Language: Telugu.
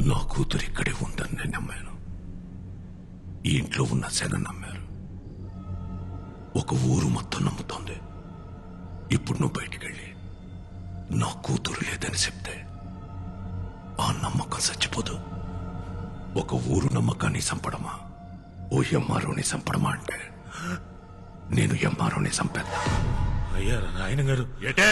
నా కూతురు ఇక్కడే ఉందని నేను నమ్మాను. ఈ ఇంట్లో ఉన్న శన నమ్మారు. ఒక ఊరు మొత్తం నమ్ముతోంది. ఇప్పుడు నువ్వు బయటికెళ్ళి నా కూతురు లేదని చెప్తే ఆ నమ్మకం చచ్చిపోదు. ఒక ఊరు నమ్మకాన్ని చంపడమా, ఓ ఎంఆర్ఓని చంపడమా అంటే నేను ఎంఆర్ఓని చంపేద్దా. అయ్యారా నాయన గారు ఏటే